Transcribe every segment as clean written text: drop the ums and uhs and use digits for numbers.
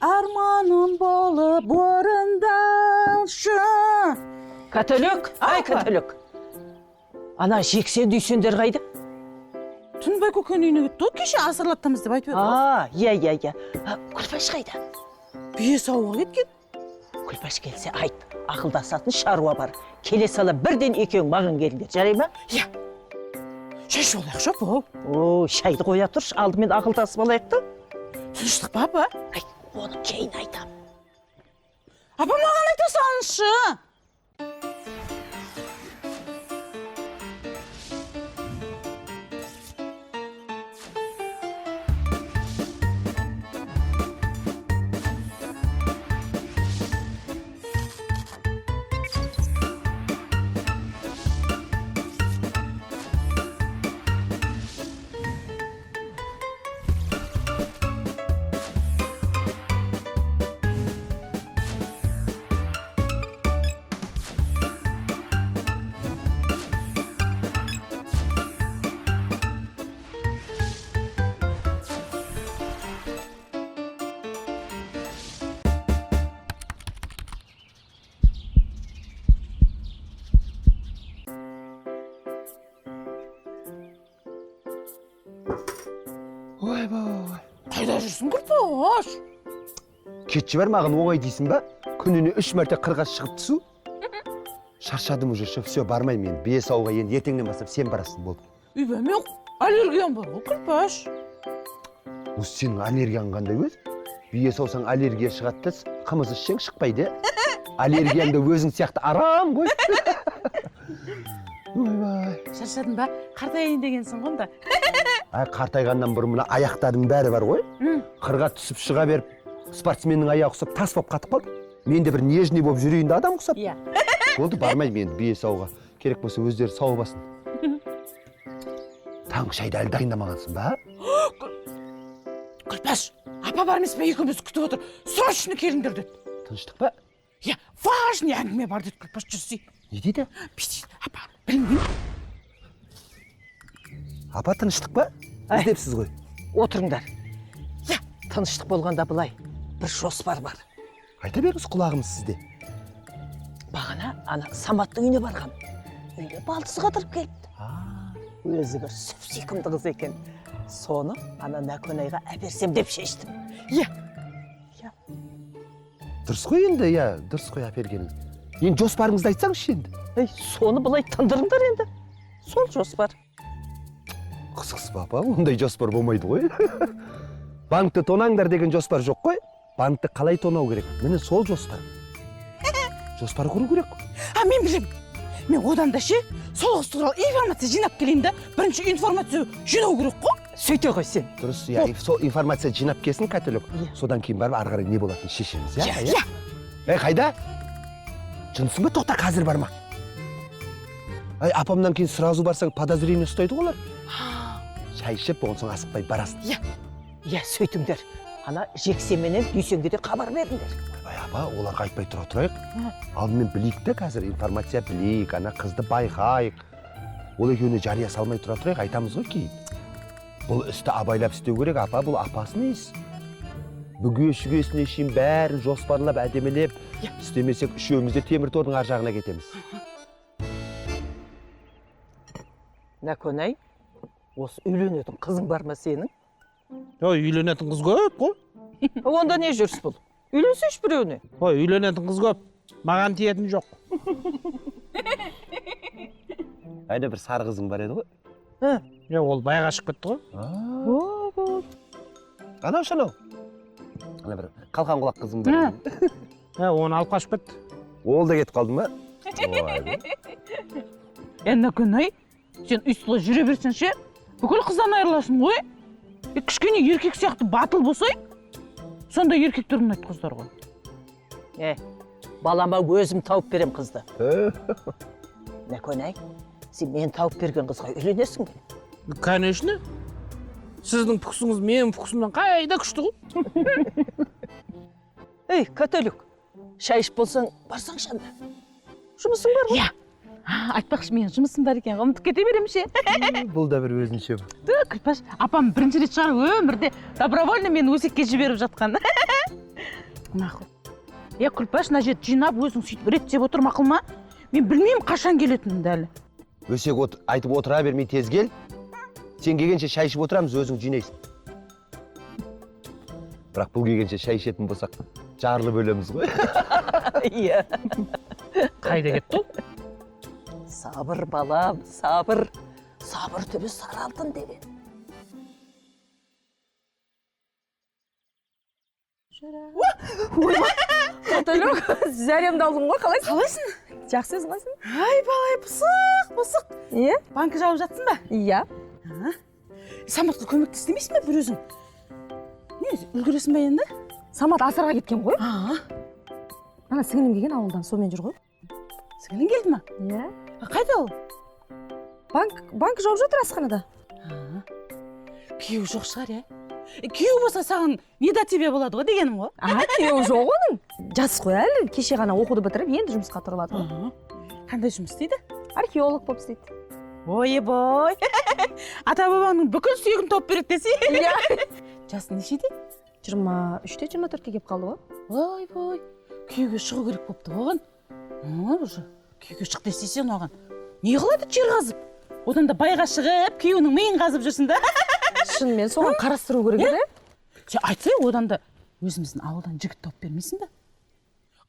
арманым болып орындалшы. Катөлік, ай катөлік. Ана жексен дүйсендер қайда? Түнбай көкен үйіне кетті, кеше асырлаттамыз деп айтып еді. Иә. Күлпаш қайда? Бие сауға кеткен. Күлпаш келсе айт, ақылдасатын шаруа бар. Келе сала бірден екеуің маған келіңдер, жарай ма? Иә. Шай олайық жоқ бұл. О, шайды қоя тұрш, алдымен ақылдасып алайық та. Тыныштық па, апа? Ай, оны кейін айтам. Апа, маған айта салыңызшы. Ойбай. Қайда жүрсің Күлпаш? Кетші бар маған оңай дейсің ба? Күніне 3 мәрте қырға шығып түсу? Шаршадым уже, все, бармай мен. Бие сауға енді ертеңнен бастап сен барасың болды. Үйбе, мен аллергиям бар ғой Күлпаш. Осы сенің аллергияң қандай өз? Бие саусаң аллергия шығады да, қымыз ішсең шықпайды. Аллергияңда өзің сияқты арам ғой. Ойбай. Шаршадың ба? Қартайын дегенсің ғонда. Қартайғаннан бұрын мына аяқтардың бәрі бар ғой. Қырға түсіп шыға беріп, спортсменнің аяғы ұқсап тас болып қатып қалды. Мен де бір нежный болып жүрейін де адам ұқсап. Иә. Болды, бармай мен бие сауға. Керек болса өздері сау басын. Таңғы шайды әлі дайындамағансың ба? Күлпаш, апа бар емес пе, екеуміз күтіп отыр. Срочно келіңдер деді. Тыныштық па? Иә, важный әңгіме бар деді Күлпаш, жүрсей. Не дейді? Бүйтейін, апа, білмеймін. Апа, тыныштық па? Іздепсіз ғой. Отырыңдар. Иә. Тыныштық болғанда былай, бір жоспар бар. Айта беріңіз, құлағымыз сізде. Бағана ана Саматтың үйіне барғам. Үйіне балтыз қатырып келіпті. Өзі бір сүп-сүйкімді қыз екен. Соны ана Нәкөнайға әперсем деп шештім. Иә. Дұрыс қой енді, иә, дұрыс қой әпергеніңіз. Енді жоспарыңызды айтсаңызшы енді. Соны былай тындырыңдар енді. Сол жоспар. Қызықсыз папа, ондай жоспар болмайды ғой. Банкты тонаңдар деген жоспар жоқ қой. Банкты қалай тонау керек? Міне сол жоспар. Жоспар құру керек. Мен білем. Мен одан да ше, сол қыз туралы информация жинап келейін да, бірінші информация жинау керек қой. Сөйте ғой сен. Дұрыс, иә, сол информация жинап келсін каталог. Содан кейін барып ары қарай не болатынын шешеміз, иә? Иә. Қайда? Жынысың ба? Тоқта, қазір барма. Апамнан кейін сразу барсаң подозрение ұстайды олар. Шай ішіп, оған соң асықпай барасың. Иә, сөйтіңдер. Ана жексенменен дүйсенге де хабар беріңдер. Апа, оларға айтпай тұра тұрайық. Алдымен білейік те қазір информация білейік, ана қызды байқайық. Ол екеуіне жария салмай тұра тұрайық, айтамыз ғой кейін. Бұл істі абайлап істеу керек, апа, бұл апасының ес. Бүге-шүгесіне шейін бәрін жоспарлап, әдемелеп, істемесек үшеумізде темір тордың ар жағына кетеміз. Нәкөнай, осы үйленетін қызың бар ма сенің? Үйленетін қыз көп қой. Онда не жүріс бұл? Үйленсеш біреуіне? Үйленетін қыз көп. Маған тиетін жоқ. Айда бір сары қызың бар еді ғой? Ол байға шығып кетті ғой. Анау шанау. Ана бір қалқан құлақ қызың бар еді. Оны алып қашып кетті. Ол да кетіп қалды ма? Нәкөнай, сен ұйсылы жүре берсен ше, бүкіл қыздан айырыласың ғой. Кішкене еркек сияқты батыл болсай, сонда еркектер ұнайды қыздар ғой. Балама өзім тауып берем қызды. Нәкөнай, сен мен тауып берген қызға үйленесің бе? Конечно. Сіздің пұқсыңыз менің пұқсымнан қайда күшті ғой? Католик, шай ішіп болсаң, барсаң шанда. Жұмысың бар ғой? Айтпақшы, мен жұмысым бар екен, ұмытып кете берем ше. Бұл да бір өзінше. Күлпаш, апам бірінші рет шығар өмірде добровольно мен өсекке жіберіп жатқан. Мақұл. Күлпаш, мына жерді жинап, өзің сөйтіп реттеп отыр, мақұл ма? Мен білмеймін қашан келетінімді әлі. Өсек айтып отыра бермей тез кел. Сен келгенше шай ішіп отырамыз, өзің жинайсың. Бірақ бұл келгенше шай ішетін болсақ, жарылып өлеміз ғой. Иә. Қайда кетті ол? Сабыр балам, сабыр. Сабыр түбі сары алтын деген. Каталог, зәремді алдым ғой, қалайсың? Қалайсың? Жақсы өзің қалайсың? Ай, балай, пысық. Иә? Банкі жауып жатсың ба? Иә. Саматқа көмектестемейсің ба бір өзің? Не, үлгересің ба енді? Самат асарға кеткен ғой. Ана, Сіңілім келген ауылдан, сонымен жүр ғой. сіңілің келді ма? Иә. Қайда ол? Банк жауып жатыр асханада. Күйеуі жоқ шығар, Күйеуі болса саған не до тебе болады ғой дегенім ғой. Күйеуі жоқ оның. Жас қой әлі, кеше ғана оқуды бітіріп, енді жұмысқа тұрып жатыр. Қандай жұмыс істейді? Археолог болып істейді. Ой, ата бабаның бүкіл сүйегін тауып береді десе. Иә. Жасы нешеде? 23-те 24-ке келіп қалды ғой. Ой, күйеуге шығу керек болыпты оған. Уже күйеуге шық десе сен оған. Не қылады жер қазып? Одан да байға шығып, күйеуінің миын қазып жүрсің да. Шынымен соған қарастыру керек еді. Сен айтсай, одан да өзіміздің ауылдан жігіт тауып бермейсің бе?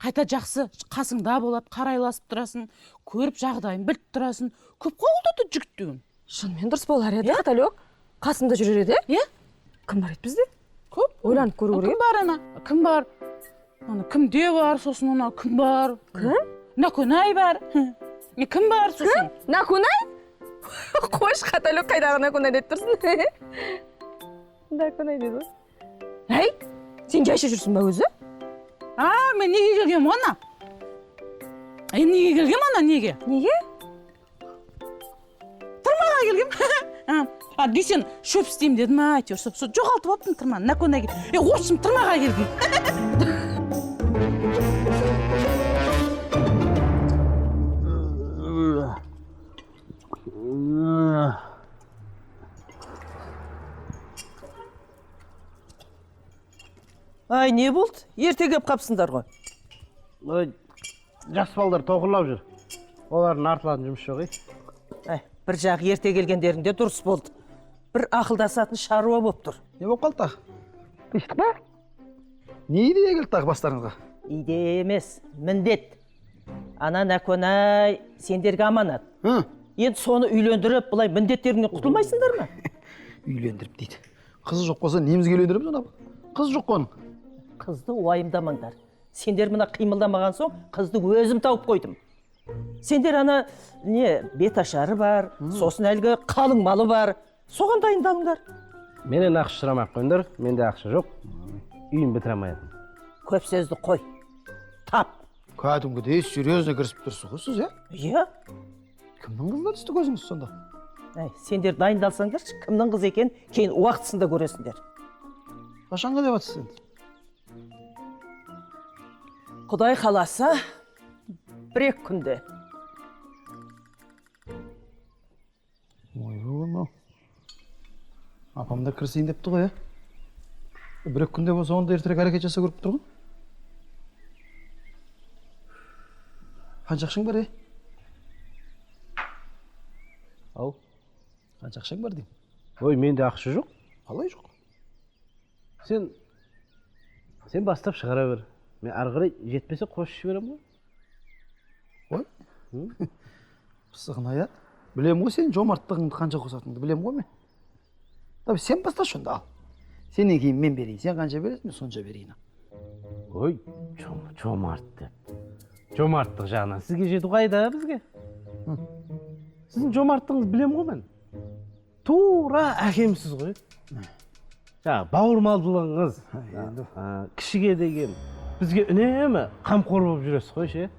Қайта жақсы қасыңда болады, қарайласып тұрасың, көріп жағдайын біліп тұрасың. Көп қолда да жігіт деген. Шынымен дұрыс болар еді, Каталог. Қасымда жүрер еді. Кім бар еді бізде? Көп. Ойланып көру керек. Кім бар ана? Кім бар? Ана кімде бар, сосын ана кім бар? Кім? Наконай бар. Кім бар сосын? Наконай? Қойш, Каталог қайдағы Наконай деп тұрсың. Наконай деді ғой. Әй, сен жайша жүрсің ба өзі? Мен неге келгем ана? Неге келгем ана, неге? Неге? Тұрмаға келгем. Дүйсен шөп істеймін дедім, әйтеуір жоғалтып алыптым тұрманы, Наконайға. Орысым тұрмаға келгем. Ай, не болды? Ерте келіп қапсыңдар ғой. Жас балдар тоқылап жүр. Олардың артылатын жұмыс жоқ, Бір жақ ерте келгендеріңде дұрыс болды. Бір ақылдасатын шаруа болып тұр. Не болып қалды тағы? Тыныштық па? Не идея келді тағы бастарыңызға? Иде емес, міндет. Ана Наконай сендерге аманат. Енді соны үйлендіріп, бұлай міндеттеріңнен құтылмайсыңдар ма? Үйлендіріп дейді. Қызы жоқ болса немізге үйлендіреміз ona? Қыз жоқ қой оның. Қызды уайымдамаңдар. Сендер мына қимылдамаған соң қызды өзім тауып қойдым. Сендер ана беташары бар, сосын әлгі қалың малы бар. Соған дайындалыңдар. Менен ақша сұрамай қойыңдар, менде ақша жоқ. Үйін бітіре алмайатым. Көп сөзді қой. Тап. Кәдімгідей серьезно кірісіп тұрсыз ғой сіз, Иә? Кімнің қызына түсті көзіңіз сонда? Сендер дайындалсаңдаршы, кімнің қызы екен, кейін уақытысында көресіңдер. Қашанға деп жатсыз енді? Құдай қаласа, 1-2 күнде. Ой, апам да кірісейін депті ғой, 1-2 күнде болса онда ертерек әрекет жаса көріп тұр ғой. Қанша ақшаң бар, Ау? Қанша ақшаң бар деймін. Ой, менде ақша жоқ. Қалай жоқ? Сен бастап шығара бер. Мен ары қарай жетпесе қосып жіберем ғой. Ой? Пысығын аят. Білем ғой сен жомарттығыңды қанша қосатыныңды білем ғой мен. Таби сен басташы онда ал. Сенен кейін мен берейін. Сен қанша бересің, мен сонша берейін. Ой, жомарт деп. Жомарттық жағынан сізге жету қайда бізге? Сіздің жомарттығыңызды білем ғой мен. Тура әкемсіз ғой. Бауырмалдылығыңыз, кішіге деген бізге үнемі қамқор болып жүресіз ғой, ше?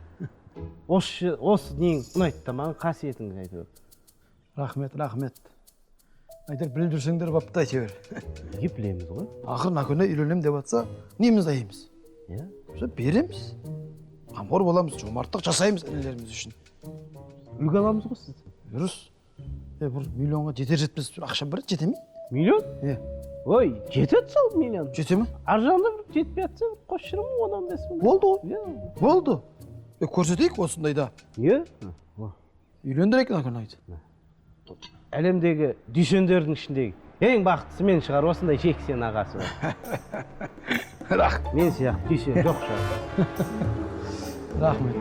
Осы нең ұнайды да маған қасиетіңіз айтып. Рахмет. Айтар біліп жүрсеңдер бапты айта бер. Неге білеміз ғой? Ақыр Наконай үйленем деп атса, неміз айымыз. Иә? Береміз. Қамқор боламыз, жомарттық жасаймыз інілеріміз үшін. Үлгі аламыз ғой сіз. Дұрыс. Бір миллионға жетер жетпес ақша бар, жете ме? Миллион? ой, жетеді сол миллион. Жете ме? Ар жағында бір жетпей жатса, қосып жіберем 10-15 мың. Болды ғой. Иә. Болды. Көрсетейік осындайда. Иә. Үйлендірейік Наконайды. Әлемдегі дүйсендердің ішіндегі ең бақыттысы мен шығар, осындай жексен ағасы бар. Рахмет. Мен сияқты дүйсен жоқ шығар. Рахмет.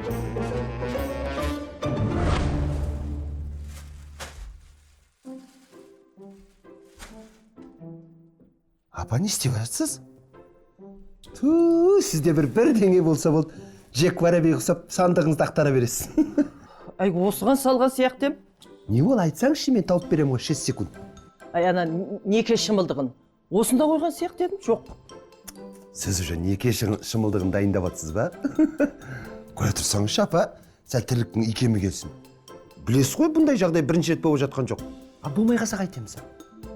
Апа, не істеп жатсыз? Ту, сізде бірдеңе болса болды. Жек воробей ұқсап сандығыңызды ақтара бересіз. Ай, осыған салған сияқты ем. Не ол, айтсаңызшы, мен тауып беремін ғой 6 секунд. Ай, ана неке шымылдығын. Осында қойған сияқты едім, жоқ. Сіз уже неке шымылдығын дайындап жатсыз ба? Қоя тұрсаңызшы, апа, сәл тірліктің икемі келсін. Білесіз ғой, бұндай жағдай бірінші рет болып жатқан жоқ. А болмай қалса қайтеміз?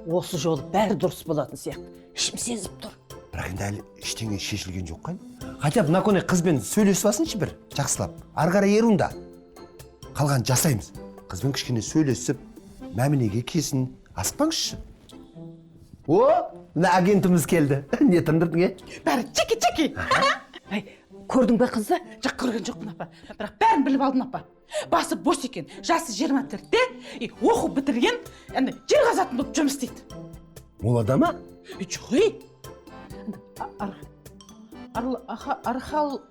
Осы жолы бәрі дұрыс болатын сияқты. Ішім сезіп тұр. Бірақ енді әлі ештеңе шешілген жоқ қой. Хотя бы Наконе қызбен сөйлесіп алсыншы бір, жақсылап. Ары қарай ерунда. Қалған жасаймыз. Қызбен кішкене сөйлесіп, мәмінеге кесін, асықпаңызшы. О, мына агентіміз келді. Не тындырдың, Бәрі чеки. Ай, көрдің бе қызды? Жоқ, көрген жоқпын апа. Бірақ бәрін біліп алдым апа. Басы бос екен, жасы 24-те, оқу бітірген, енді жер қазатын болып жұмыс істейді. Ол адама? Жоқ, археол.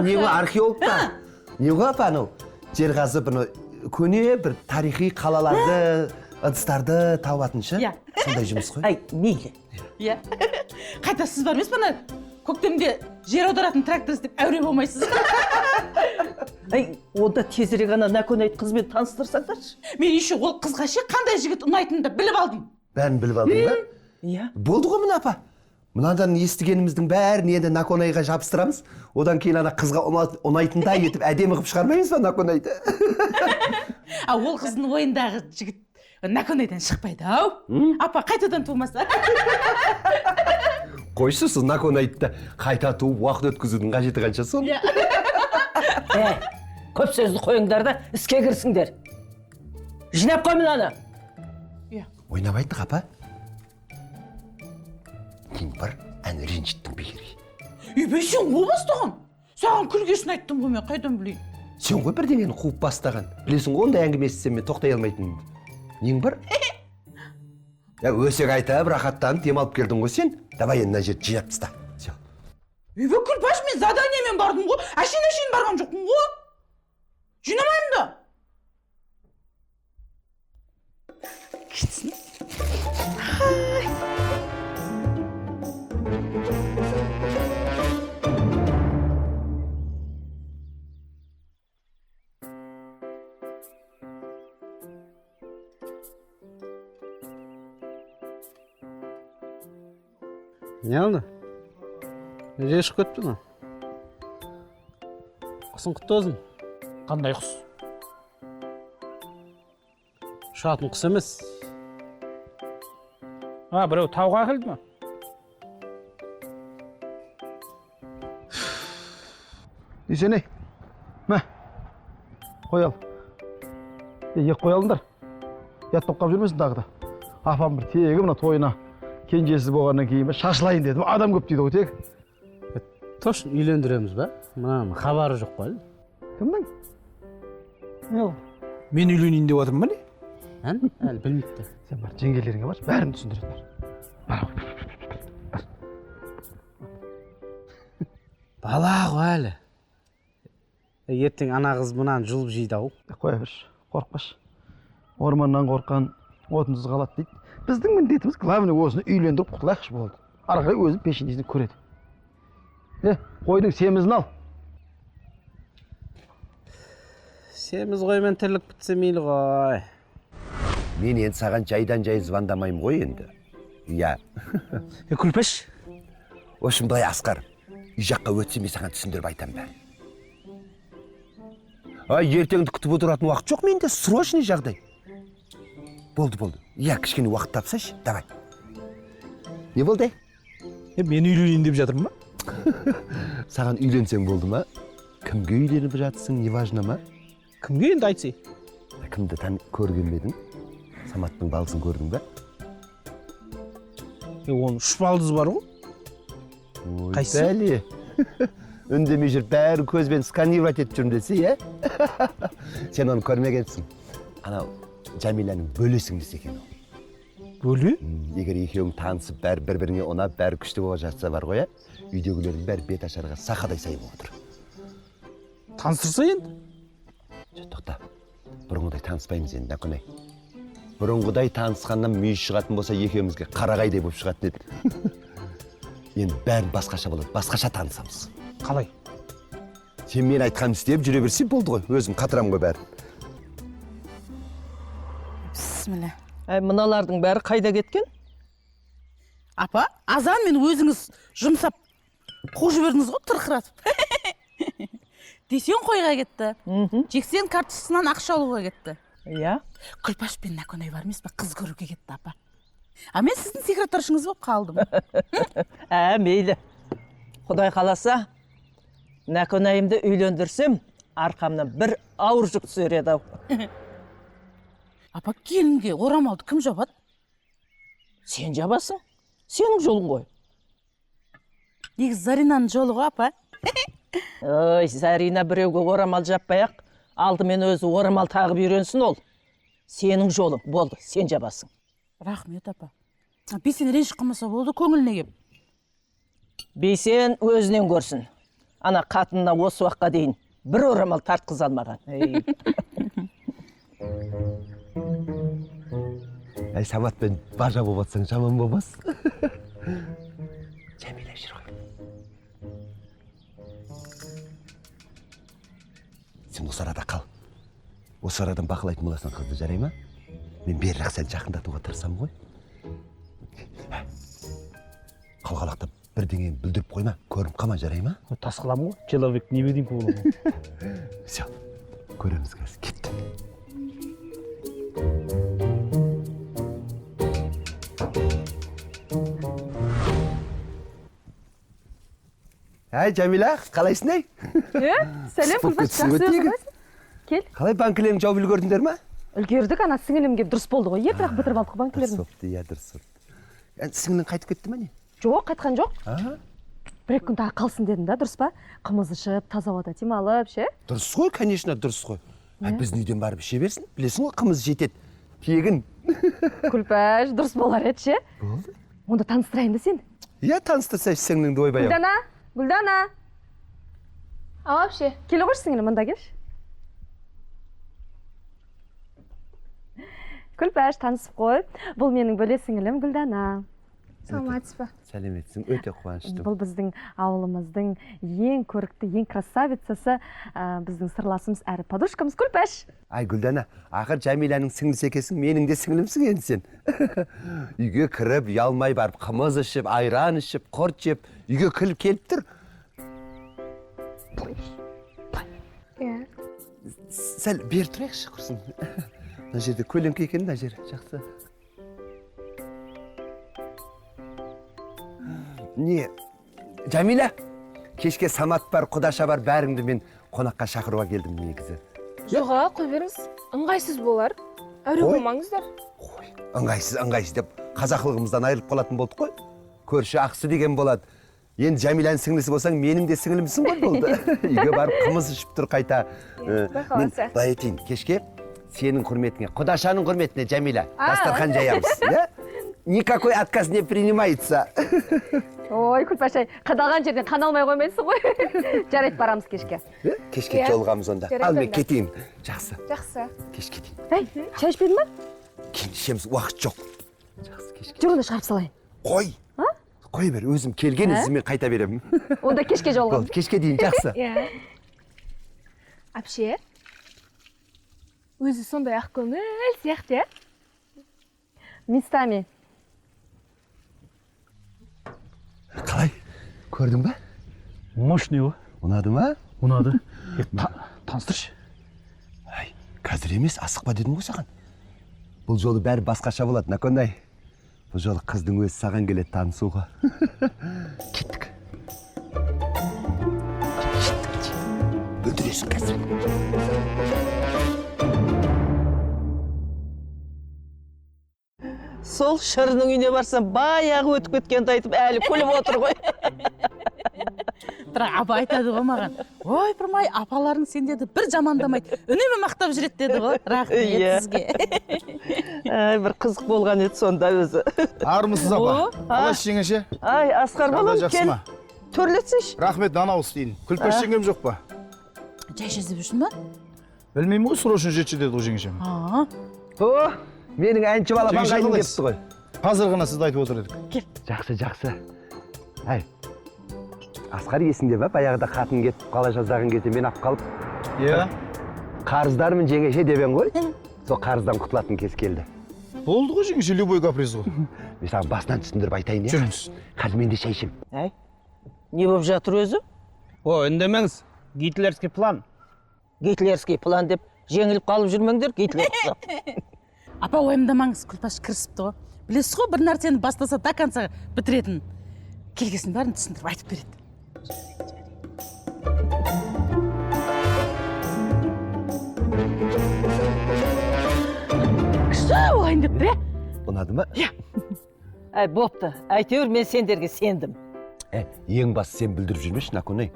Не ғой, археолог па? Не ғой, апа, анау жер қазып, көне бір тарихи қалаларды, ыдыстарды табатыншы. Иә. Сондай жұмыс қой. Ай, мейлі. Иә. Қайта сіз бар емес бана көктемде жер аударатын трактор іздеп әуре болмайсыз. Ай, онда тезірек ана Наконайды қызбен таныстырсаңдаршы. Мен еще ол қызға ше қандай жігіт ұнайтынын да біліп алдым. Бәрін біліп алдың ба? Иә. Болды ғой мына апа. Мынадан естігеніміздің бәрін енді Наконайға жабыстырамыз. Одан кейін ана қызға ұнайтындай етіп әдемі қылып шығармаймыз ба Наконайды? А ол қыздың ойындағы жігіт Наконайдан шықпайды ау. Апа қайтадан тумаса. Қойшы, сіз Наконайды қайта туып уақыт өткізудің қажеті қанша сол? Көп сөзді қойыңдар да іске кірсіңдер. Жинап қой мынаны. Ойнап айттық, апа. Кейін бар, ән ренжіттің бекерге. Бе, сен ол бастаған. Саған күлгесін айттым ғой, мен қайдан білейін. Сен ғой бірдеңені қуып бастаған. Білесің ғой, ондай әңгіме естісем мен тоқтай алмайтынымды. Нең бар? Өсек айтып, рахаттанып демалып келдің ғой сен. Давай енді мына жерді жинап таста. Бе, күлпаш, мен заданиемен бардым ғой. Әшейін барған жоқпын ғой. Жинамаймын да. Кетсін. Не oldu? Неге шығып кетті ма? Құсың құтты болсын. Қандай құс? Ұшатын құс емес. Біреу тауға келді ме? Дүйсен, мә, қой ал. Ек қой алыңдар. Ят тоққап жүрмесін тағы да. Апам бір тегі мына тойына кенжесі болғаннан кейін шашылайын дедім. Адам көп дейді ғой тек. Точно үйлендіреміз ба? Мұның хабары жоқ қой. Кімдің? Мен үйленейін деп отырмын ба не? Әлі білмейді. Сен бар, жеңгелеріңе бар, бәрін түсіндіреді. Бала ғой әлі. Ертең ана қыз мұнан жұлып жейді ау. Қоя берші, қорықпашы. Орманнан қорқан отынсыз қалады дейді. Біздің міндетіміз главный осыны үйлендіріп құтылайықшы болды. Ары қарай өзі пешенесін көреді. Қойдың семізін ал. Семіз қоймен тірлік бітсе мейлі ғой. Мен енді саған жайдан-жай звондамаймын ғой енді. Иә. Күлпеш. Осым былай Асқар, үй жаққа өтсем мен саған түсіндіріп айтам бәрін. Ертеңді күтіп отыратын уақыт жоқ менде, срочный жағдай. Болды. Иә, кішкене уақыт тапсайшы, давай. Не болды? Мен үйленейін деп жатырмын ба? Саған үйленсең болды ма? Кімге үйленіп жатсың, не важно ма? Кімге енді айтсай? Кімді көрген бе едің? Саматтың балысын көрдің бе? Оның 3 балдыз бар ғой. Қайсы? Бәле. Үндемей жүр, бәрі көзбен сканировать етіп жүрмін десе, иә? Сен оны көрмегенсің. Анау Жәмиланың бөлесіңдісі екен ол. Бөле? Егер екеуің танысып, бәрі бір-біріңе ұнап, бәрі күшті болып жатса бар ғой, иә? Үйдегілердің бәрі бет ашарға сақадай сай болып отыр. Таныстырса енді? Тоқта. Бұрынғыдай таныспаймыз енді, Нақонай. Бұрынғыдай танысқаннан мүйіз шығатын болса, екеумізге қарағайдай болып шығатын еді. Енді бәрін басқаша болады, басқаша танысамыз. Қалай? Сен мен айтқанымды істеп жүре берсең болды ғой, өзім қатырам ғой бәрін. Бісміллә. Мыналардың бәрі қайда кеткен? Апа, азан мен өзіңіз жұмсап қуып жібердіңіз ғой тырқыратып. Десең қойға кетті. Жексен карточкасынан ақша алуға кетті. Иә. Күлпаш пен Нәкөнай бар емес пе, қыз көруге кетті, апа. А мен сіздің секретаршыңыз болып қалдым. Мейлі. Құдай қаласа, Нәкөнайымды үйлендірсем, арқамнан бір ауыр жүк түсер еді ау. Апа, келінге орамалды кім жабады? Сен жабасың. Сенің жолың ғой. Негізі Заринаның жолы ғой, апа. Ой, Зарина біреуге орамал жаппай-ақ, алдымен өзі орамал тағып үйренсін ол. Сенің жолың болды, сен жабасың. Рахмет, апа. Бейсен ренжіп қалмаса болды, көңіліне кеп. Бейсен өзінен көрсін. Ана қатынына осы уақытқа дейін бір орамал тартқыза алмаған. Саматпен бажа болып атсаң жаман болмас. Жәмила жүр ғой. Сен осы арада қал. Осы арадан бақылайтын боласың қызды, жарай ма? Мен берірақ сәл жақындатуға тырысам ғой. Қалғалақтап бірдеңені бүлдіріп қойма, көрініп қалма, жарай ма? Тас қыламын ғой, человек невидимка болады. Все, көреміз қазір, кетті. Жәмила, қалайсың ей? Сәлем, Күлпаш, жақсы. Кел. Қалай банкілерін жауып үлгердіңдер ма? Үлгердік, ана сіңілім кеп дұрыс болды ғой. Ертерек бітіріп алдық банкілерін. Дұрыс сопты. Сіңілің қайтып кетті ма не? Жоқ, қайтқан жоқ. Бір-екі күн тағы қалсын дедім да, дұрыс па? Қымыз ішіп, таза ауада демалып, ше? Дұрыс қой, конечно, дұрыс қой. Біздің үйден барып іше берсін, білесің ғой, қымыз жетеді. Тегін. Күлпаш, дұрыс болар еді, ше? Болды. Онда таныстырайын да сен. Иә, таныстырсайшы сіңіліңді ойбай. Гүлдана. Ау, әпше. Келе қойшы сіңілім, мында келші. Күлпаш, танысып қой. Бұл менің бөле сіңілім Гүлдана. Саламатсыз ба? Сәлеметсің, өте қуаныштым. Бұл біздің ауылымыздың ең көрікті, ең красавицасы, біздің сырласымыз әрі подружкамыз Күлпаш. Ай, Гүлдана, ақыр Жәмиланың сіңлісі екенсің, менің де сіңлімсің енді сен. Үйге кіріп, ялмай барып, қымыз ішіп, айран ішіп, құрт жеп, үйге келіп тұр. Иә. Сәл бер тұрайықшы құрсын. Мына жерде көлеңке екен, мына жер жақсы. Не, Жәмила, кешке Самат бар, Құдаша бар, бәріңді мен қонаққа шақыруға келдім негізі. Жоға, қой беріңіз. Ыңғайсыз болар. Әуре болмаңыздар. Ой, ыңғайсыз деп қазақылығымыздан айырылып қалатын болдық қой. Көрші ақсы деген болады. Енді Жәмиланың сіңлісі болсаң, менің де сіңлімсің ғой болды. Үйге барып қымыз ішіп тұр қайта. Мен былай айтайын, кешке сенің құрметіңе, Құдашаның құрметіне, Жәмила, дастархан жаямыз. Никакой отказ не принимается. Ой, Күлпаш-ай, қадалған жерден қан алмай қоймайсың ғой. Жарайды, барамыз кешке. Кешке жолығамыз онда. Ал мен кетейін. Жақсы. Жақсы. Кеш кетейін. Әй, шай ішпедің ма? Кейін ішеміз, уақыт жоқ. Жақсы, кешке. Жүр, онда шығарып салайын. Қой. Қой бер, өзім келген ізімен қайта беремін. Онда кешке жолығамыз. Кешке дейін, жақсы. Иә. Әпше, өзі сондай ақ көңіл сияқты, Местами. Қалай? Көрдің ба? Мощный ғой. Ұнады ма? Ұнады. Таныстыршы. Ай, қазір емес, асықпа дедім ғой саған. Бұл жолы бәрі басқаша болады, Нәкөнай. Бұл жолы қыздың өзі саған келеді танысуға. Кеттік. Өлтіресің қазір. сол шырының үйіне барсам баяғы өтіп кеткенді айтып әлі күліп отыр ғой. бірақ апа айтады ғой маған, ой пырмай апаларың сендерді бір жамандамайды, үнемі мақтап жүреді деді ғой. Рахмет Иә. сізге. Ай, бір қызық болған еді сонда өзі. Армысыз апа? О, Қалайсыз жеңеше? Ай, Асқар балам, Жақсы кел. ма? Төрлетсейші. Рахмет, нан ауыз дейін. Күлпеш жеңгем жоқ па? Жай жазып жүрсің ба? Білмеймін ғой, срочно жетші деді ғой жеңешем. О, менің әнші балам Жеңеше ағайын қалайсыз? депті ғой. Қазір ғана сізді айтып отыр едік. Жақсы. Әй, Асқар есіңде ба? Баяғыда қатын кетіп қала жаздаған кезде мен ап қалып, Иә. қарыздармын жеңеше дебен ғой. Сол қарыздан құтылатын кез келді. Болды ғой жеңеше, любой каприз ғой. Мен саған басынан түсіндіріп айтайын, иә? Жүріңіз. Қазір мен де шай ішем. Әй, не болып жатыр өзі? О, үндемеңіз. Гитлерский план. Гитлерский план деп жеңіліп қалып жүрмеңдер, Гитлер. Апа уайымдамаңыз, Күлпаш кірісіпті ғой. Білесіз ғой, бір нәрсені бастаса до конца бітіретін. Келгесін бәрін түсіндіріп айтып береді. Күшті ойын деп тұр, Ұнады ма? Әй, бопты. Әйтеуір мен сендерге сендім. Ең басы сен бүлдіріп жүрмеші, Наконай.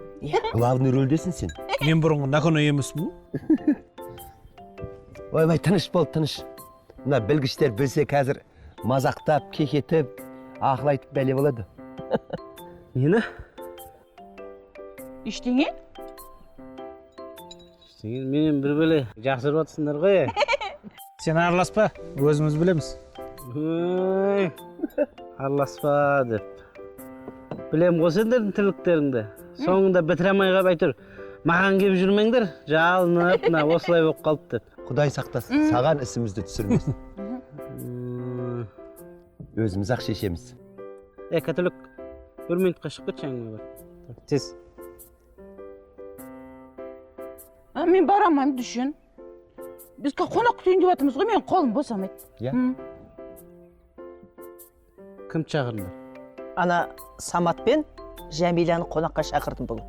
Главный рөлдесің сен. Мен бұрынғы Наконай емеспін ғой. Ойбай, тыныш бол, тыныш. Мына білгіштер білсе қазір мазақтап, кекетіп, ақыл айтып бәле болады. Нені? Ештеңе? Менен бір бөле жақсырып отсыңдар ғой. Сен араласпа, өзіміз білеміз. Араласпа деп. Білем ғой сендердің тірліктеріңді. Соңында бітіре алмай қалып әйтеуір маған келіп жүрмеңдер, жалынып, осылай болып қалды деп. Құдай сақтасын, саған ісімізді түсірмесін. Өзіміз ақ шешеміз. Католик, бір минутқа шығып кетші әңгіме бар. Тез. Мен бара алмаймын, düşün. Біз қонақ күтейін деп жатырмыз ғой, мен қолым босамайды. Иә? Кім шақырыңдар? Ана Самат пен Жәмиланы қонаққа шақырдым бүгін.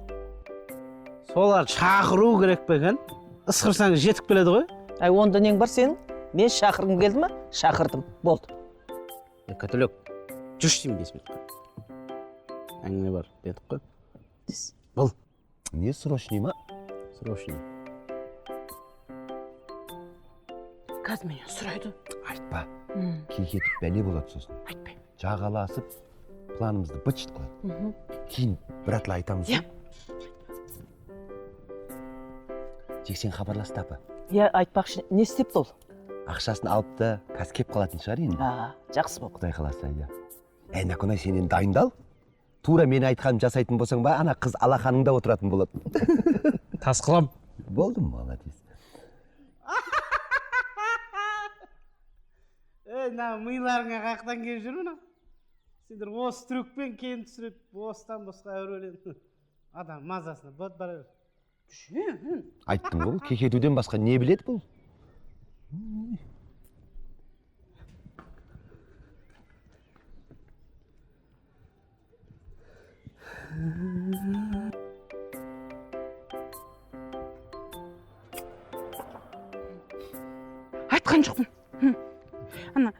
Солар шақыру керек пе екен? Ысқырсаң жетіп келеді ғой. Әй, онда нең бар сенің? Мен шақырғым келді ма? Шақырдым. Болды. Католик, жүрші деймін 5 минутқа. Әңгіме бар, дедік қой. Бұл. Не срочный ма? Срочный. Қазір менен сұрайды. Айтпа. Кекетіп бәле болады сосын. Айтпаймын. Жағаласып, планымызды быт-шыт қылады. Кейін біратла айтамыз. Иә. Жексен хабарласты апа. Иә, айтпақшы, не істепті ол? Ақшасын алыпты, қазір кеп қалатын шығар енді. Жақсы болды. Құдай қаласа, иә. Наконай, сен енді дайындал. Тура мен айтқаным жасайтын болсаң ба, ана қыз алақаныңда отыратын болады. Тас қылам. Болдым, молодец. Миларыңа қақтан келіп жүр мұна. Сендер осы трюкпен кейін түсіреді, бостан босқа әуреленді. Адам мазасына бөт бар. Айттым ғой, кекетуден басқа не біледі бұл? Айтқан жоқпын. Ана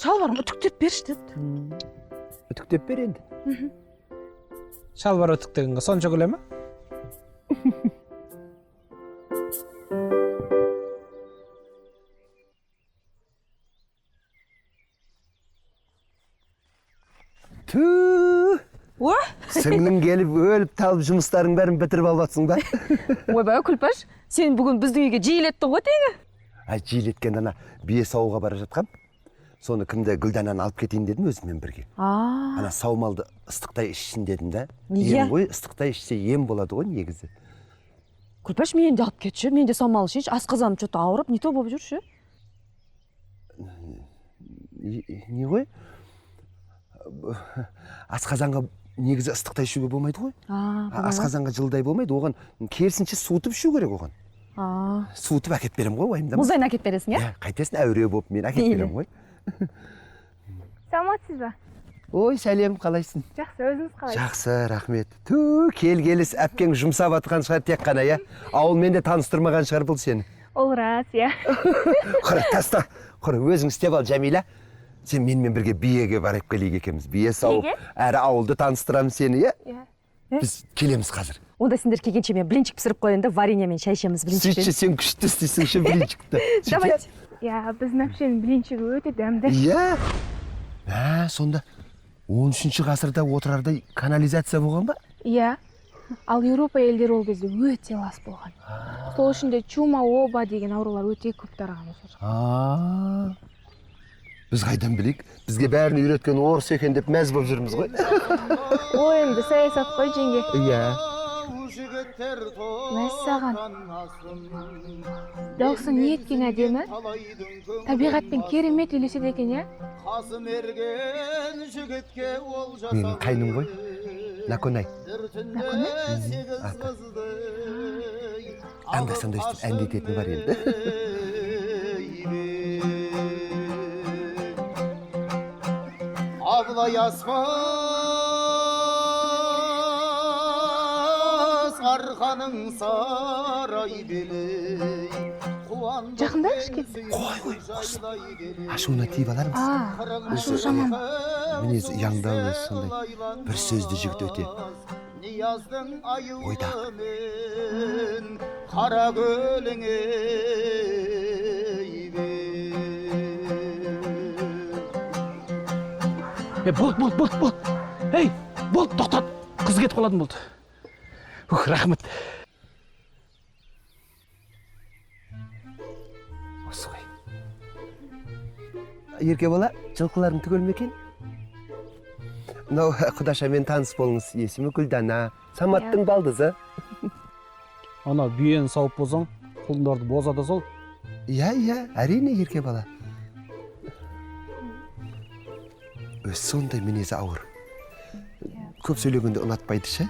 шалбарым үтіктеп берші деді. Үтіктеп бер енді. Шалбар өтіктегенге сонша күле ме? Тү! Сіңлің келіп, өліп, талып жұмыстарың бәрін бітіріп алып ба? Ойбай, Күлпаш, сен бүгін біздің үйге жиілеттің ғой тегі? Жиілеткен ана бие сауға бара жатқам. Соны кімді Гүлдананы алып кетейін дедім өзіммен бірге. Ана саумалды ыстықтай ішсін дедім да. Неге? Ем ғой, ыстықтай ішсе ем болады ғой негізі. Күлпаш, мен де алып кетші, мен де саумал ішейінші, асқазаным что-то ауырып, не то болып жүрші. Не ғой? Асқазанға негізі ыстықтай ішуге болмайды ғой. Асқазанға жылдай болмайды, оған керісінше суытып ішу керек оған. Суытып әкеп берем ғой, уайымдама. Мұздайын әкеп бересің, иә? Қайтесін әуре болып мен әкеп берем ғой. Саламатсыз ба? Ой, сәлем, қалайсың? Жақсы, өзіңіз қалайсыз? Жақсы, рахмет. Келгеліс әпкең жұмсап атқан шығар тек қана, иә? Ауылмен де таныстырмаған шығар бұл сені. Ол рас, иә. Құры, таста. Құры, өзің істеп ал, Жәмила. Сен менімен бірге биеге барып келейік екенбіз. Бие сауып, әрі ауылды таныстырамын сені, иә? Иә. Біз келеміз қазір. Онда сендер келгенше мен блинчик пісіріп қояйын да, варенье мен шай ішеміз блинчикпен. Сөйтші сен күшті істейсің ше блинчикті. Давайте. Иә, біздің әпшенің блинчигі өте дәмді. Иә. Сонда 13-ші ғасырда отырардай канализация болған ба? Иә. Ал Еуропа елдері ол кезде өте лас болған. Сол ішінде чума, оба деген аурулар өте көп тараған осы жақта. Біз қайдан білейік? Бізге бәрін үйреткен орыс екен деп мәз болып жүрміз ғой. Ой, енді саясат қой, жеңге. Иә. Мәссаған. Дауысың неткен әдемі? Табиғатпен керемет үйлеседі екен, иә? Менің қайным ғой. Наконай. Анда-санда өстіп әндететіні бар енді. Abla yasmaz arkanın saray beli. Жақында ішке? Қой, ашуына тиіп алармыз. Ашу жаман. Мінезі ұяңдау өзі сондай. Бір сөзді жігіт өте. Ойдақ. Қара көліңе Болды. Ей, болды, тоқтат. Қыз кетіп қалатын болды. Рахмет. Осы ғой. Ерке бала, жылқыларың түгел ме екен? Мынау құдашамен таныс болыңыз. Есімі Гүлдана, Саматтың балдызы. Ана бүйені сауып болсаң, құлындарды бозада сол. Иә, әрине ерке бала. Өз сондай мінезі ауыр. Көп сөйлегенде ұнатпайды ше.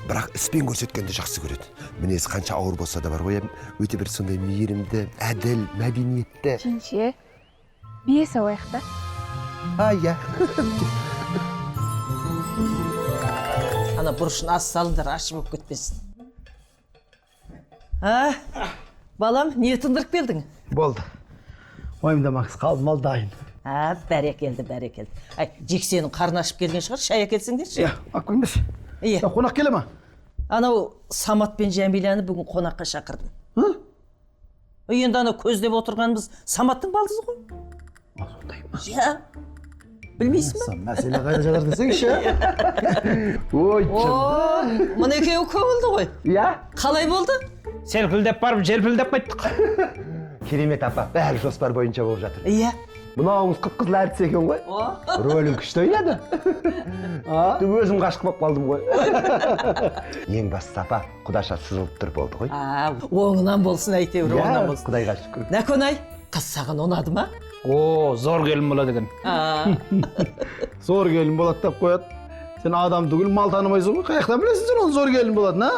Бірақ іспен көрсеткенді жақсы көреді. Мінезі қанша ауыр болса да бар ғой, өте бір сондай мейірімді, әділ, мәдениетті. Жеңше, бие сауайық та. Иә. Ана бұрышын аз салыңдар, ашып болып кетпесін. Балам, не тындырып келдің? Болды. Ойымдамақсыз қалды, мал дайын. Бәрекелді. Жексенің қарны ашып келген шығар, шай әкелсеңдерші. Иә, аққоймыз. Иә. Қонақ келе ма? Анау Самат пен Жәмиляны бүгін қонаққа шақырдым. Енді ана көздеп отырғанымыз Саматтың балдызы ғой. Сондай ма? Иә. Білмейсің ба? Мәселе қайда жатыр десеңші. Ой, Мұны екеуі көңілді ғой. Иә. Қалай болды? Селпілдеп барып, желпілдеп қайттық. Керемет апа, бәрі жоспар бойынша болып жатыр. Иә. Мынауымыз қып-қызыл әртіс екен ғой. Рөлін күшті ойнады. Өзім ғашық болып қалдым ғой. Ең бастысы апа, құдаша сызылып тұр болды ғой. Оңынан болсын әйтеуір, оңынан болсын. Құдайға шүкір. Нәкөнай, қыз саған ұнады ма? Зор келін болады екен. Зор келін болады деп қояды. Сен адам түгіл мал танымайсың ғой. Қаяқтан білесің сен оның зор келін болады, на?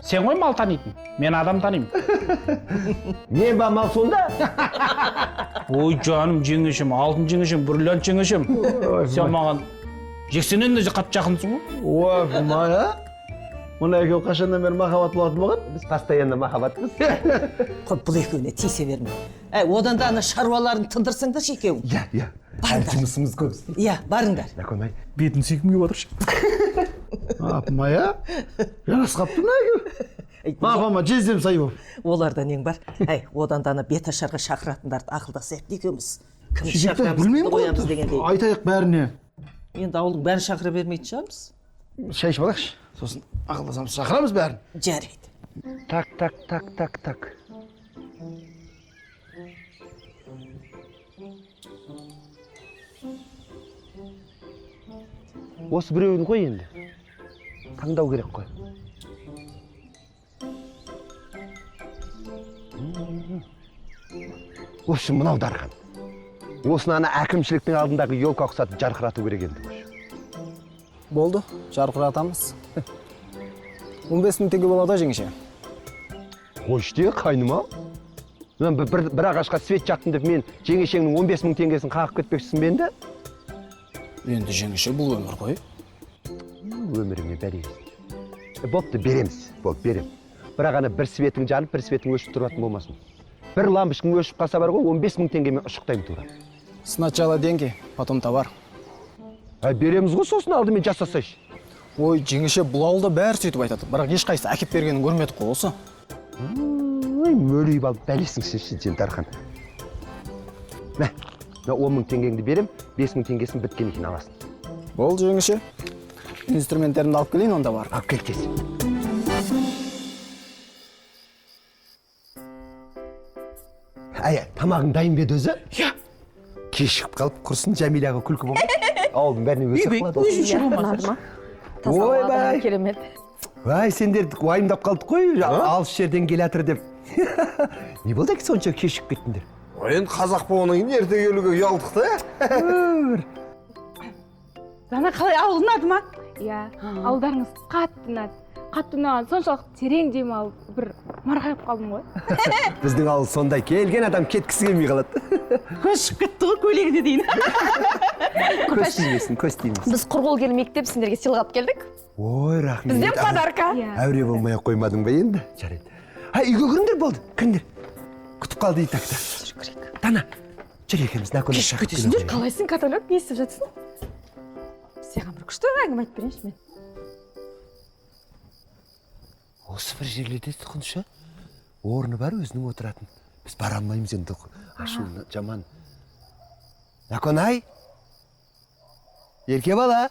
Сен ғой мал танитын, мен адам танимын. Мен ба мал сонда? Ой жаным, жеңешем, алтын жеңешем, бриллиант жеңешем. Сен маған жексеннен де қатты жақынсың ғой. Ой, мая. Мұна екеу қашаннан бері махаббат болатын болған? Біз постоянно махаббатпыз. Қой, бұл екеуіне тиісе берме. Одан да ана шаруаларын тындырсыңдаршы екеуің. Иә. Әлі жұмысымыз көп. Иә, барыңдар. Нәкөнай. Бетін сүйкім кеп отыршы. Мая, жарасқапты мына екеу. Апама жездем сай болып. Оларда нең бар? Одан да ана бет ашарға шақыратындарды ақылдасайық екеуміз. Кімді Шекті, шақырамыз, білмеймін кімді қоямыз дегендей. Айтайық бәріне. Енді ауылдың бәрін шақыра бермейтін шығармыз. Шай ішіп алайықшы. Сосын ақылдасамыз, шақырамыз бәрін. Жарайды. Так. Осы біреуін қой енді. Таңдау керек қой. В общем, мынау дархан. Осыны ана әкімшіліктің алдындағы елка ұқсатып жарқырату керек енді. Болды, жарқыратамыз. 15 мың теңге болады жеңеше. Қойшты, қайныма. Мен бір ағашқа свет жақтым деп мен жеңешеңнің 15 мың теңгесін қағып кетпекшісің бе енді? Енді жеңеше бұл өмір ғой. Өміріме бәрейіз. Бопты, береміз. Берем. Бірақ ана бір светің жанып, бір светің өшіп тұратын болмасын. Бір лампышкың өшіп қалса бар ғой, 15 мың теңгемен ұшықтаймын тура. Сначала деньги, потом товар. Береміз ғой сосын алдымен жасасайшы. Ой, жеңеше, бұл ауылда бәрі сөйтіп айтады. Бірақ ешқайсысы әкеп бергенін көрмедік қой осы. Ой, мөлейіп алып бәлесің шеші, сен Дархан. Мә, 10 мың теңгеңді берем, 5 мың теңгесін біткеннен кейін аласың. Болды жеңеше. Инструменттерімді алып келейін, онда бар. Алып кел тез. Тамағың дайын бе өзі? Иә. Кешігіп қалып құрсын, Жәмиляға күлкі болмайды. Ауылдың бәріне өсіп қалады. Өзінше болмаса. Ойбай. Керемет. Вай, сендер уайымдап қалдық қой, алыс жерден келатыр деп. Не болды екен сонша кешігіп кеттіңдер? Енді қазақ болғаннан кейін ерте келуге ұялдық та. Дана қалай ауыл ұнады ма? Иә, ауылдарыңыз қатты ұнады. Қатты ұнаған соншалық терең демалып, бір марғайып қалдым ғой. Біздің ауыл сондай, келген адам кеткісі келмей қалады. Көз шығып кетті ғой көйлегіне дейін. Көз тимесін, көз тимесін. Біз Құрғыл кел мектеп сендерге сыйлап келдік. Ой, рахмет. Бізден подарка. Әуре болмай қоймадың ба енді? Жарайды. Үйге кіріңдер болды, кіріңдер. Күтіп қалды итакта. Дана, жүр екеуміз наконец. Кешіп кетесіңдер. Қалайсың, каталог, не істеп жатсың? Саған бір күшті әңгіме айтып берейінші мен. Осы бір жерлерде тұқыншы, орны бар өзінің отыратын. Біз бара алмаймыз енді, ашуы жаман. Наконай, ерке бала,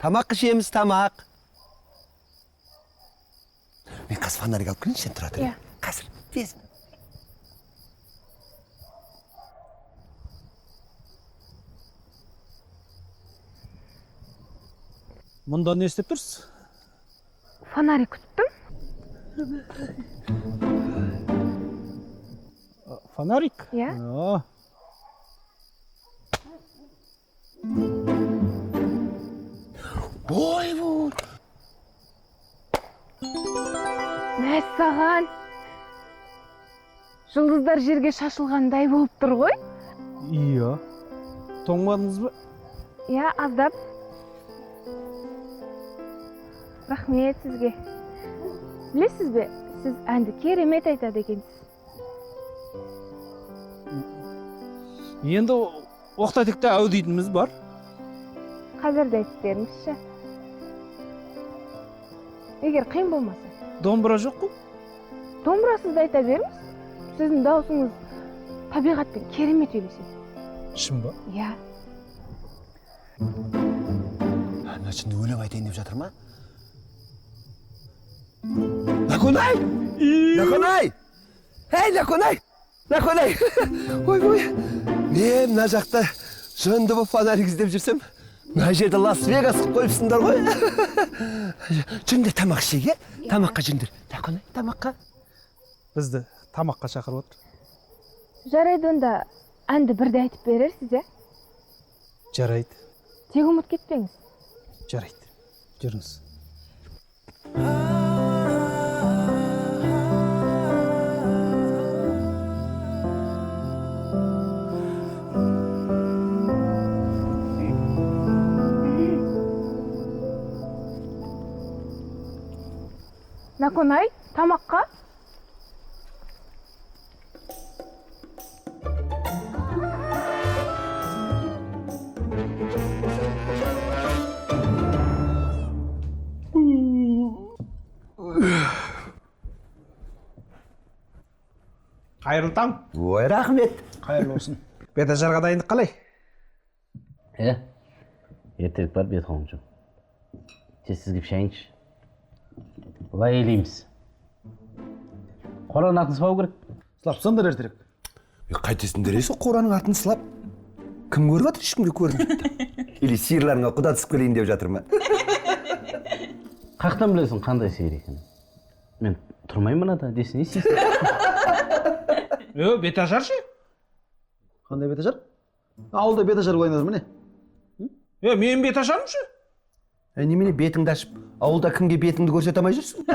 тамақ ішеміз, тамақ. Мен қазір фонарик алып келейінші, сен тұра тұр. Қазір, тез. Мұнда не істеп тұрсыз? Фонарик күттім. Фонарик? Иә. Ойбой! Мәссаған. Жұлдыздар жерге шашылғандай болып тұр ғой. Иә. Тоңмадыңыз ба? Иә, аздап. Рахмет сізге. Білесіз бе, сіз әнді керемет айтады екенсіз. Енді оқта-текте әу дейтініміз бар. Қазір де айтып беріңізші. Егер қиын болмаса. Домбыра жоқ қой? Домбырасыз да айта беріңіз. Сіздің даусыңыз табиғатпен керемет үйлеседі. Шын ба? Иә. Ана шынды өлең айтайын деп жатыр ма? Наконай! Наконай! Ей, Наконай! Наконай! Ой-ой! Мен мына жақта жынды бұл фонарик іздеп жүрсем, мына жерде Лас-Вегас қойыпсыңдар ғой. Жүріңдер тамақ ішеге, тамаққа жүріңдер. Наконай, тамаққа. Бізді тамаққа шақырып отыр. Жарайды, онда әнді бірде айтып берерсіз, е? Жарайды. Тек ұмыт кетпеңіз. Жарайды. Жүріңіз. Наконай, тамаққа. Қайырлы таң. Ой, рахмет. Қайырлы olsun. Беташарға дайындық қалай? Ертелік бар, бет қолым жоқ. Тез сізге пішайыншы. Былай елейміз. Қораның атын сылау керек. Сылапсаңдар ертерек. Қайтесіңдер есі қораның атын сылап? Кім көріп жатыр, ешкімге көрінбейді. Или сиырларыңа құда түсіп келейін деп жатыр ма? Қақтан білесің қандай сиыр екенін? Мен тұрмаймын мынада, десін естейсің. Беташар ше? Қандай беташар? Ауылда беташар ойнадыр міне. Мен беташарым ше? Немене бетіңді ашып, ауылда кімге бетіңді көрсете алмай жүрсің?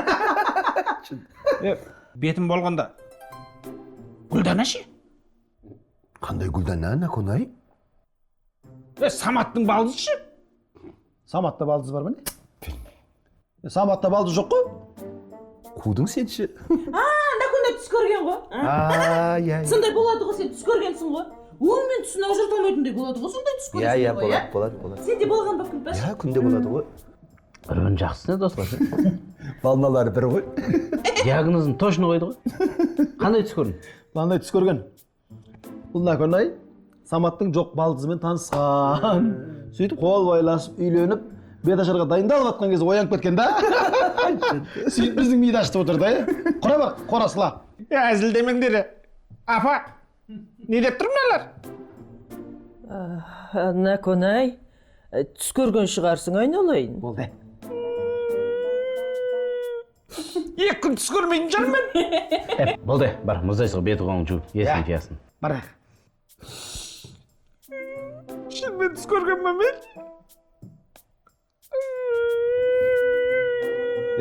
Бетім болғанда. Гүлдана ше? Қандай Гүлдана, Наконай? Саматтың балдызы ше? Саматта балдыз бар міне. Саматта балдыз жоқ қой? Қудың сен ше? Наконай түс көрген ғой. Ай. Сондай болады ғой, сен түс көргенсің ғой. өңмен түсін ажырата алмайтындай болады ғой сондай түс көресің. Иә, болады. Сенде болған ба Күлпаш? Иә, күнде болады ғой. Үрін жақсысына достар. Балналары бір ғой. Диагнозын точно қойды ғой. Қандай түс көрдің? Мынандай түс көрген. Бұл Наконай Саматтың жоқ балдызымен танысқан. Сөйтіп қол байласып, үйленіп, беташарға дайындалып жатқан кезде оянып кеткен да. Сөйтіп біздің миды ашытып отыр да. Құра бар, қорасыла. Әзілдемеңдер. Апа, не деп тұр мыналар? Наконай, түс көрген шығарсың айналайын. Болды. 2 күн түс көрмейтін жарым мен. Болды, бар, мұздайсығы беті қоңын жу, есін тиясын. Бар. Шынымен түс көрген ме мен?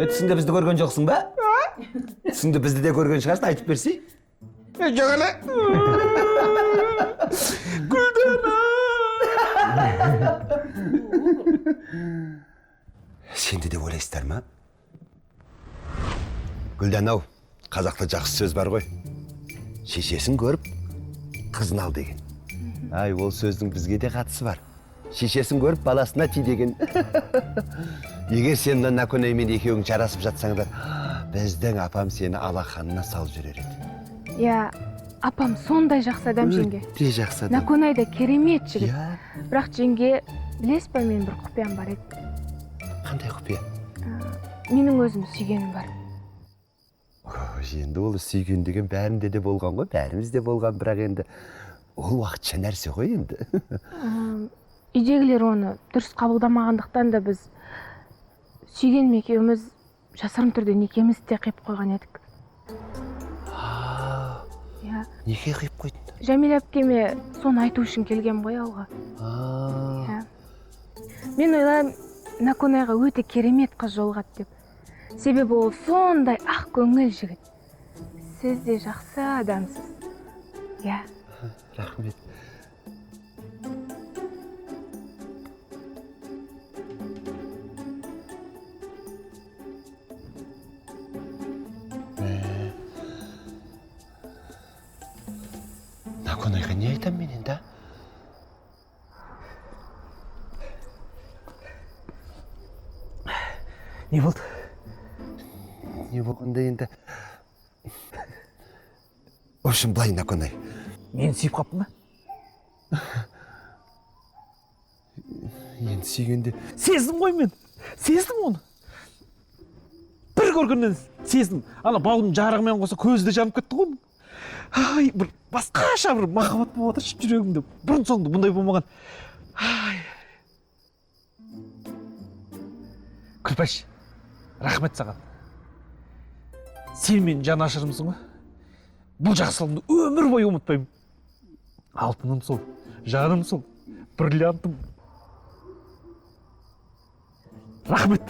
Түсіңде бізді көрген жоқсың ба? Түсіңде бізді де көрген шығарсың, айтып берсей. Жоқ әлі. Сенде де ойлайсыздар ма? Гүлдан-ау, қазақта жақсы сөз бар ғой. Шешесін көріп, қызын ал деген. Ай, ол сөздің бізге де қатысы бар. Шешесін көріп, баласына ти деген. Егер сен Наконаймен екеуің жарасып жатсаңдар, біздің апам сені алақанына салып жүрер еді. Иә, апам сондай жақсы адам жеңге. Өте жақсы адам. Наконай да керемет жігіт. Иә. Бірақ жеңге, білесіз ба, мен бір құпиям бар еді. Қандай құпия? Менің өзім сүйгенім бар. Енді ол сүйген деген бәрінде де болған ғой, бәрімізде болған, бірақ енді ол уақытша нәрсе ғой енді. Үйдегілер оны дұрыс қабылдамағандықтан да біз сүйген екеуміз жасырын түрде некемізді де қиып қойған едік. Иә. Неге қиып қойдың? Жәмила әпкеме соны айту үшін келген ғой ауылға. Иә. Мен ойлаймын, Наконайға өте керемет қыз жолығады деп. Себебі ол сондай ақ көңіл жігіт. Сіз де жақсы адамсыз. Иә. Рахмет. Наконайға не айтам мен енді? Не болды? Не болғанда енді? В общем, былай, Наконай. Мені сүйіп қаптың ба? Енді сүйгенде... Сездім ғой мен. Сездім оны. Бір көргеннен сездім. Ана баудың жарығымен қоса көзі де жанып кетті ғой. Ай, бір басқаша бір махаббат болып отыр жүрегімде. Бұрын соңды бұндай болмаған. Ай. Күлпаш, рахмет саған. Сен мен жан ашырымсың ба? Бұл жақсылығымды өмір бойы ұмытпаймын. Алтыным сол, жаным сол, бриллиантым. Рахмет.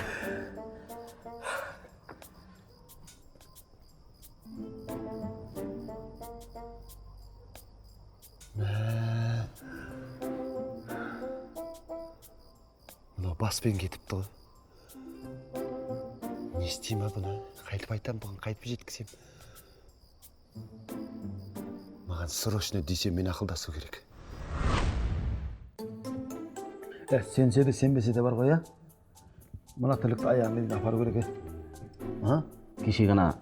Мынау баспен кетіпті ғой. Не істеймін бұны? Қайтып айтам, бұған қайтып жеткізем. Маған срочно десе мен ақылдасу керек. Сенсе де сенбесе де бар ғой, я? Мына тірлікті аяғымен апару керек. Кеше ғана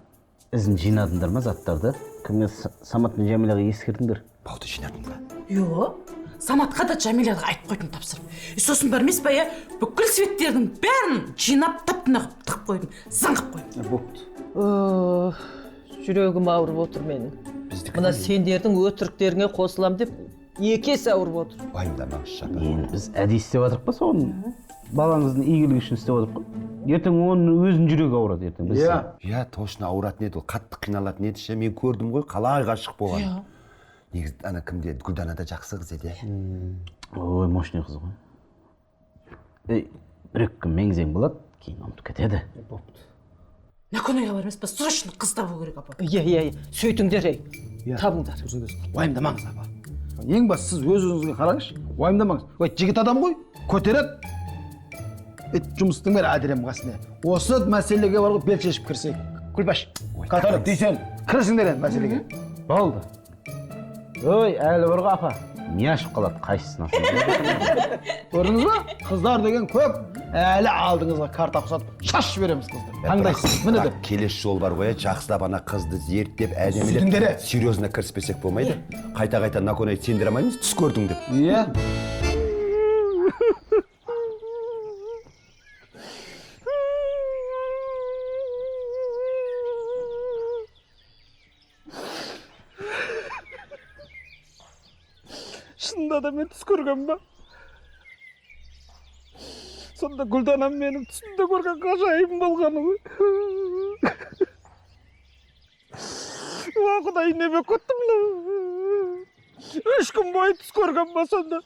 ізін жинадыңдар ма заттарды? Кімге Самат пен Жәмилаға ескердіңдер? Бауды жинадың ба? Йо, Саматқа да Жәмилаға айтып қойдым тапсырып. Сосын бар емес па, я? Бүкіл светтердің бәрін жинап тап-тына тығып қойдым, заңғып қойдым. Болды. Жүрегім ауырып отыр менің. Мына сендердің өтіріктеріңе қосылам деп екес ауырып отыр. Уайымдамаңыз шапа. Енді біз әдейі істеп жатырық па соны? Балаңыздың игілігі үшін істеп жатырық қой. Ертең оның өзінің жүрегі ауырады ертең. Иә, точно ауыратын еді, ол қатты қиналатын еді. Мен көрдім ғой, қалай ғашық болған. Негізі ана кімде, Гүлдана да жақсы қыз еді. Ой, мощный қыз ғой. Бір-екі күн меңзең болады, кейін ұмытып кетеді. Наконайға бар емес па, срочно қыз табу керек, апа. Иә, сөйтіңдер, табыңдар. Уайымдамаңыз, апа. Ең бас сіз өз-өзіңізге қараңызшы, уайымдамаңыз. Жігіт адам ғой, көтереді. Жұмыстың бәрі әдірем қасына. Осы мәселеге бар ғой, бел шешіп кірсек. Күлпаш, қатарып дейсен, кірсіңдер енді мәселеге. Болды. Ой, әлі бар ғой апа. не ашып қалады қайсысына көрдіңіз ба қыздар деген көп әлі алдыңызға карта ұқсатып шашып береміз қызды таңдайсыз міне деп келесі жол бар ғой жақсылап ана қызды зерттеп әдемілеп Сендері. серьезно кіріспесек болмайды қайта наконай сендер амаймыз түс көрдің деп иә шынында да мен түс көрген ба сонда гүлданам менің түсімде көрген ғажайыбым болғаны ғой уа құдай не болып кетті мынау 3 күн бойы түс көрген ба сонда